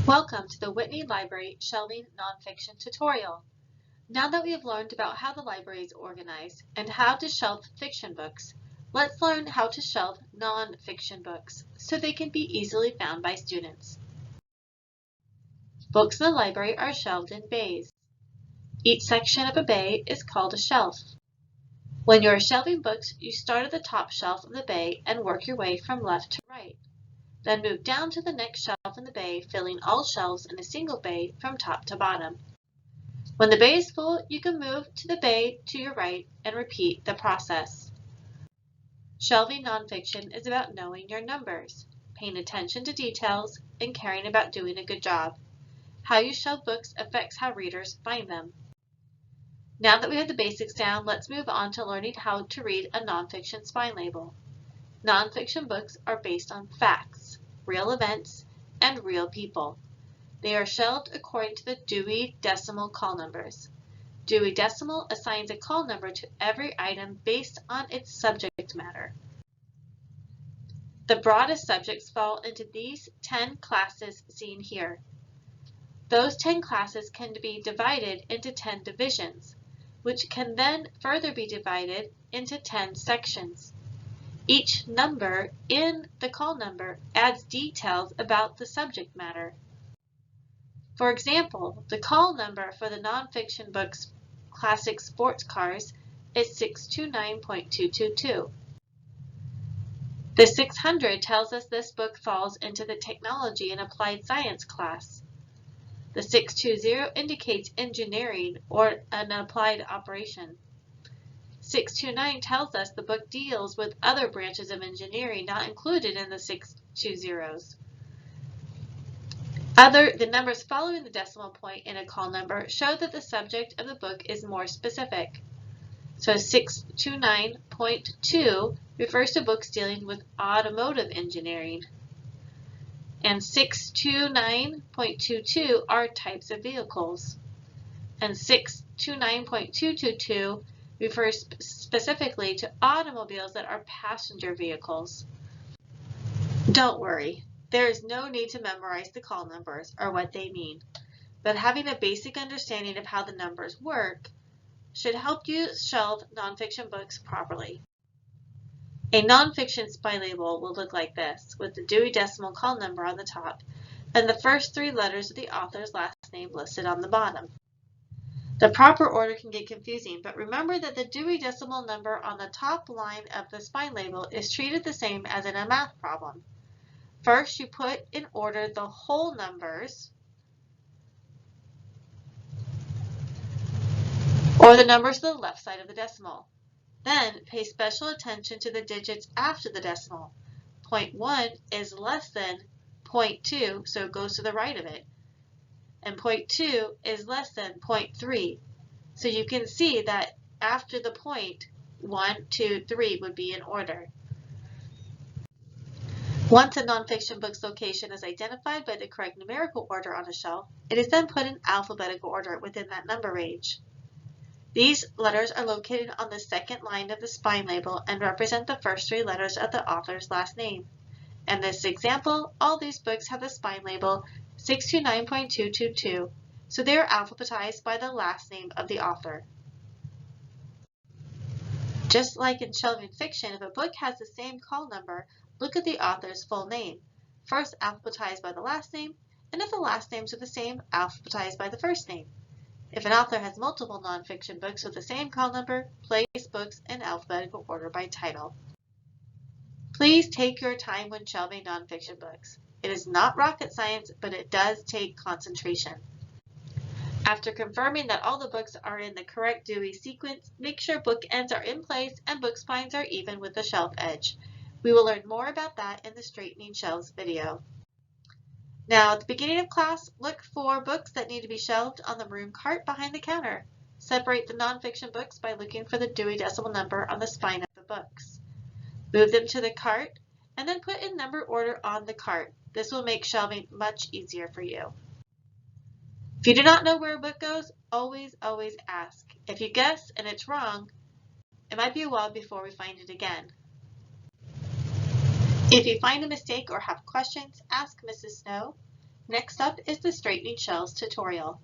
Welcome to the Whitney Library Shelving Nonfiction tutorial. Now that we have learned about how the library is organized and how to shelve fiction books, let's learn how to shelve nonfiction books so they can be easily found by students. Books in the library are shelved in bays. Each section of a bay is called a shelf. When you are shelving books, you start at the top shelf of the bay and work your way from left to right. Then move down to the next shelf in the bay, filling all shelves in a single bay from top to bottom. When the bay is full, you can move to the bay to your right and repeat the process. Shelving nonfiction is about knowing your numbers, paying attention to details, and caring about doing a good job. How you shelve books affects how readers find them. Now that we have the basics down, let's move on to learning how to read a nonfiction spine label. Nonfiction books are based on facts, real events, and real people. They are shelved according to the Dewey Decimal call numbers. Dewey Decimal assigns a call number to every item based on its subject matter. The broadest subjects fall into these 10 classes seen here. Those 10 classes can be divided into 10 divisions, which can then further be divided into 10 sections. Each number in the call number adds details about the subject matter. For example, the call number for the nonfiction book's classic sports cars is 629.222. The 600 tells us this book falls into the technology and applied science class. The 620 indicates engineering or an applied operation. 629 tells us the book deals with other branches of engineering not included in the 620s. The numbers following the decimal point in a call number show that the subject of the book is more specific. So 629.2 refers to books dealing with automotive engineering, and 629.22 are types of vehicles, and 629.222 refers specifically to automobiles that are passenger vehicles. Don't worry, there is no need to memorize the call numbers or what they mean, but having a basic understanding of how the numbers work should help you shelve nonfiction books properly. A nonfiction spine label will look like this, with the Dewey Decimal call number on the top and the first 3 letters of the author's last name listed on the bottom. The proper order can get confusing, but remember that the Dewey Decimal number on the top line of the spine label is treated the same as in a math problem. First, you put in order the whole numbers, or the numbers to the left side of the decimal. Then, pay special attention to the digits after the decimal. 0.1 is less than 0.2, so it goes to the right of it. And 0.2 is less than 0.3. So you can see that after the point, 1, 2, 3 would be in order. Once a nonfiction book's location is identified by the correct numerical order on a shelf, it is then put in alphabetical order within that number range. These letters are located on the second line of the spine label and represent the first 3 letters of the author's last name. In this example, all these books have the spine label 629.222, so they are alphabetized by the last name of the author. Just like in shelving fiction, if a book has the same call number, look at the author's full name. First alphabetized by the last name, and if the last names are the same, alphabetized by the first name. If an author has multiple nonfiction books with the same call number, place books in alphabetical order by title. Please take your time when shelving nonfiction books. It is not rocket science, but it does take concentration. After confirming that all the books are in the correct Dewey sequence, make sure bookends are in place and book spines are even with the shelf edge. We will learn more about that in the straightening shelves video. Now, at the beginning of class, look for books that need to be shelved on the room cart behind the counter. Separate the nonfiction books by looking for the Dewey Decimal number on the spine of the books. Move them to the cart and then put in number order on the cart. This will make shelving much easier for you. If you do not know where a book goes, always ask. If you guess and it's wrong, it might be a while before we find it again. If you find a mistake or have questions, ask Mrs. Snow. Next up is the straightening shells tutorial.